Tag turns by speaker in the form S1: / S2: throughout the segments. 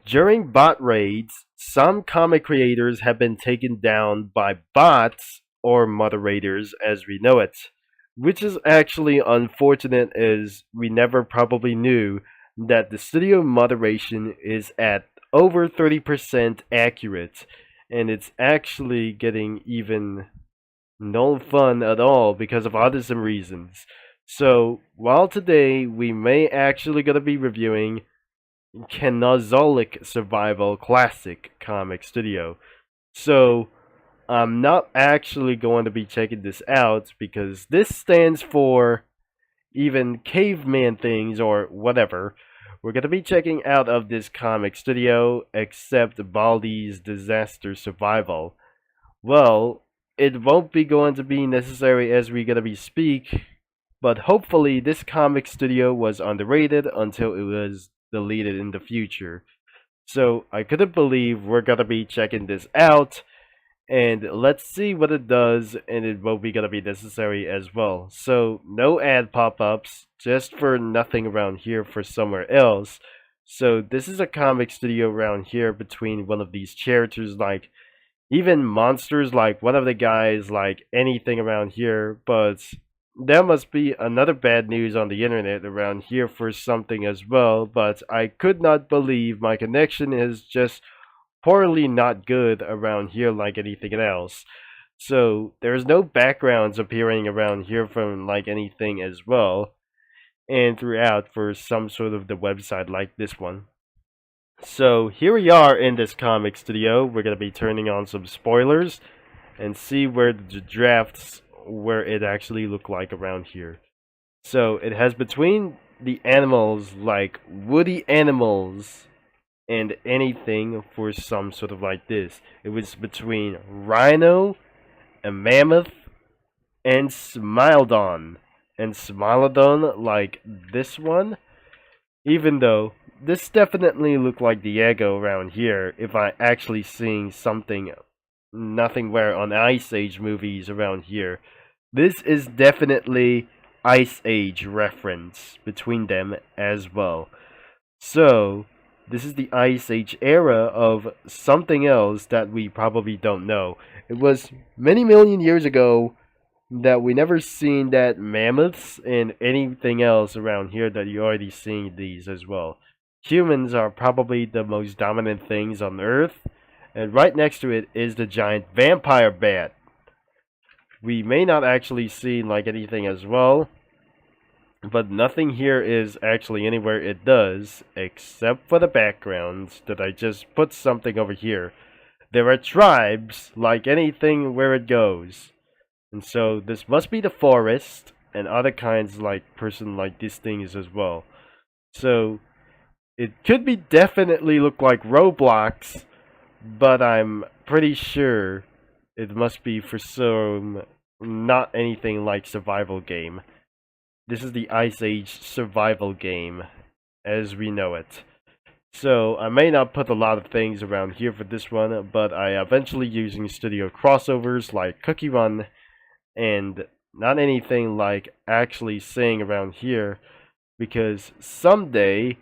S1: During bot raids, some comic creators have been taken down by bots or moderators as we know it, which is actually unfortunate as we never probably knew that the studio moderation is at over 30% accurate, and it's actually getting even no fun at all because of autism reasons. So, while today we may actually gonna be reviewing Cenozoic Survival Classic Comic Studio. So, I'm not actually going to be checking this out because this stands for even caveman things or whatever. We're going to be checking out of this comic studio except Baldi's Disaster Survival. Well, it won't be going to be necessary as we're going to be speak, but hopefully this comic studio was underrated until it was deleted in the future. So I couldn't believe we're gonna be checking this out, and let's see what it does, and it won't be gonna be necessary as well. So no ad pop-ups, just for nothing around here for somewhere else. So this is a comic studio around here between one of these characters, like even monsters, like one of the guys, like anything around here. But there must be another bad news on the internet around here for something as well, but I could not believe my connection is just poorly not good around here like anything else. So there's no backgrounds appearing around here from like anything as well, and throughout for some sort of the website like this one. So here we are in this comic studio. We're gonna be turning on some spoilers and see where the drafts where it actually look like around here. So it has between the animals like woody animals and anything for some sort of like this. It was between rhino, a mammoth, and Smilodon. And Smilodon like this one, even though this definitely looked like Diego around here if I actually seeing something nothing where on Ice Age movies around here. This is definitely Ice Age reference between them as well. So, this is the Ice Age era of something else that we probably don't know. It was many million years ago that we never seen that mammoths and anything else around here that you already seen these as well. Humans are probably the most dominant things on Earth, and right next to it is the giant vampire bat. We may not actually see like anything as well, but nothing here is actually anywhere it does, except for the backgrounds that I just put something over here. There are tribes, like anything where it goes. And so this must be the forest, and other kinds like person like these things as well. So it could be definitely look like Roblox, but I'm pretty sure it must be for some not anything like survival game. This is the Ice Age survival game as we know it. So I may not put a lot of things around here for this one, but I eventually using studio crossovers like Cookie Run and not anything like actually saying around here, because someday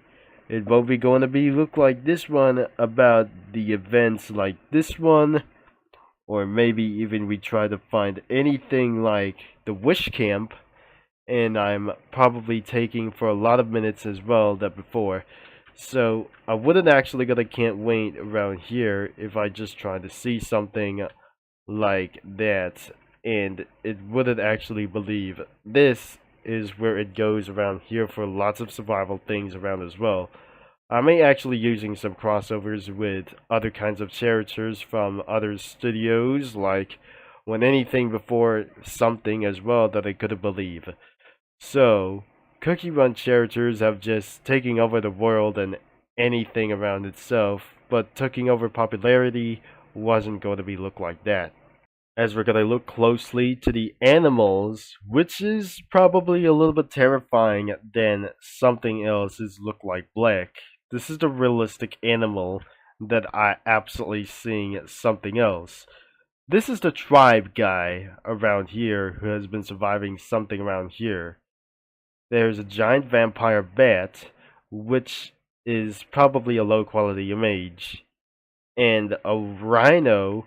S1: it will be going to be look like this one about the events like this one, or maybe even we try to find anything like the Wish Camp, and I'm probably taking for a lot of minutes as well that before. So I wouldn't actually gonna can't wait around here if I just try to see something like that, and it wouldn't actually believe this is where it goes around here for lots of survival things around as well. I may actually using some crossovers with other kinds of characters from other studios, like when anything before something as well that I couldn't believe. So, Cookie Run characters have just taken over the world and anything around itself, but taking over popularity wasn't going to be look like that. As we're going to look closely to the animals, which is probably a little bit terrifying than something else is look like black. This is the realistic animal that I absolutely seeing something else. This is the tribe guy around here who has been surviving something around here. There's a giant vampire bat, which is probably a low quality image. And a rhino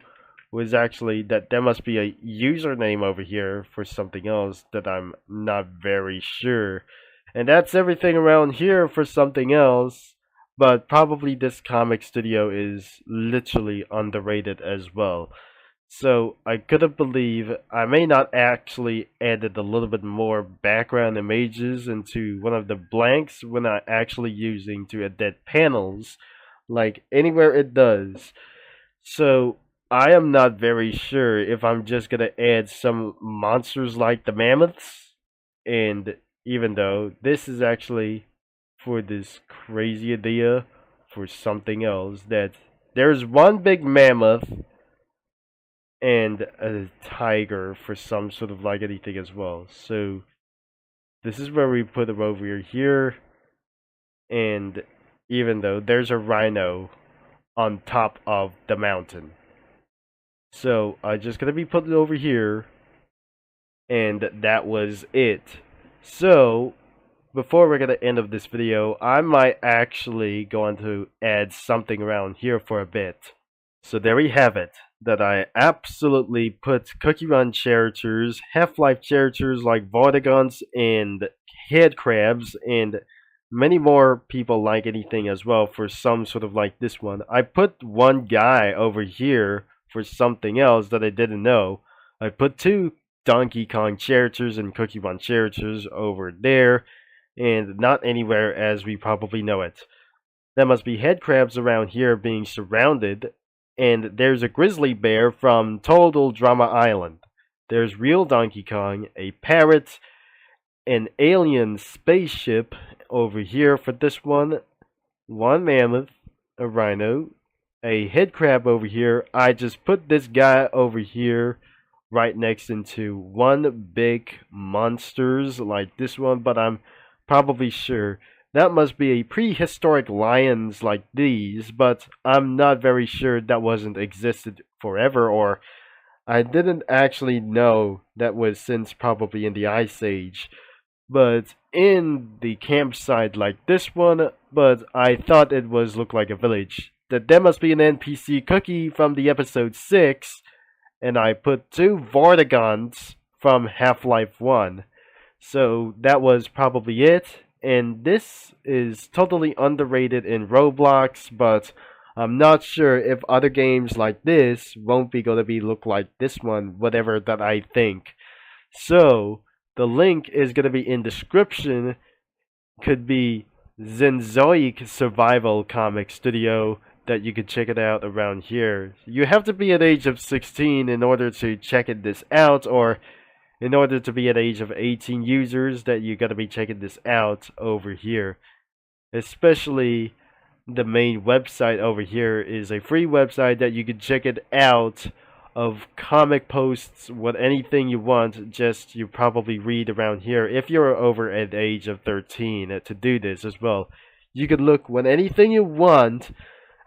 S1: was actually that there must be a username over here for something else that I'm not very sure. And that's everything around here for something else. But probably this comic studio is literally underrated as well. So I couldn't believe I may not actually added a little bit more background images into one of the blanks when I actually using to edit panels, like anywhere it does. So I am not very sure if I'm just gonna add some monsters like the mammoths, and even though this is actually for this crazy idea for something else, that there's one big mammoth and a tiger for some sort of like anything as well. So this is where we put them over here, and even though there's a rhino on top of the mountain. So I'm just gonna be putting it over here, and that was it. So before we're gonna end of this video, I might actually going to add something around here for a bit. So there we have it. That I absolutely put Cookie Run characters, Half-Life characters like Vortigons and Head Crabs, and many more people like anything as well for some sort of like this one. I put one guy over here for something else that I didn't know. I put two Donkey Kong characters and Cookie Run characters over there, and not anywhere as we probably know it. There must be head crabs around here being surrounded, and there's a grizzly bear from Total Drama Island. There's real Donkey Kong, a parrot, an alien spaceship over here for this one mammoth, a rhino, a head crab over here. I just put this guy over here right next into one big monsters like this one, but I'm probably sure that must be a prehistoric lions like these, but I'm not very sure that wasn't existed forever, or I didn't actually know that was since probably in the Ice Age. But in the campsite like this one, but I thought it was looked like a village. That there must be an NPC cookie from the episode 6, and I put two Vortigons from Half-Life 1. So that was probably it. And this is totally underrated in Roblox, but I'm not sure if other games like this won't be gonna be look like this one, whatever that I think. So the link is gonna be in description. Could be Cenozoic Survival Comic Studio that you could check it out around here. You have to be at age of 16 in order to check this out, or in order to be at age of 18 users that you gotta be checking this out over here. Especially the main website over here is a free website that you can check it out of comic posts, what anything you want, just you probably read around here if you're over at the age of 13 to do this as well. You can look what anything you want,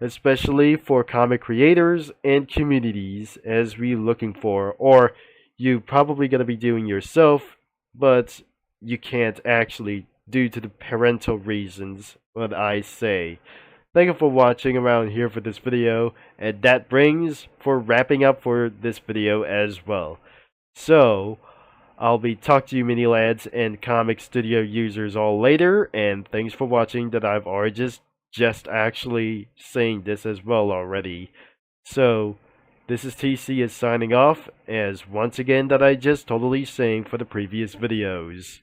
S1: especially for comic creators and communities as we looking for, or you probably going to be doing yourself, but you can't actually due to the parental reasons, what I say. Thank you for watching around here for this video, and that brings for wrapping up for this video as well. So, I'll be talking to you mini lads and comic studio users all later, and thanks for watching that I've already just actually saying this as well already. So, this is TC is signing off, as once again that I just totally saying for the previous videos.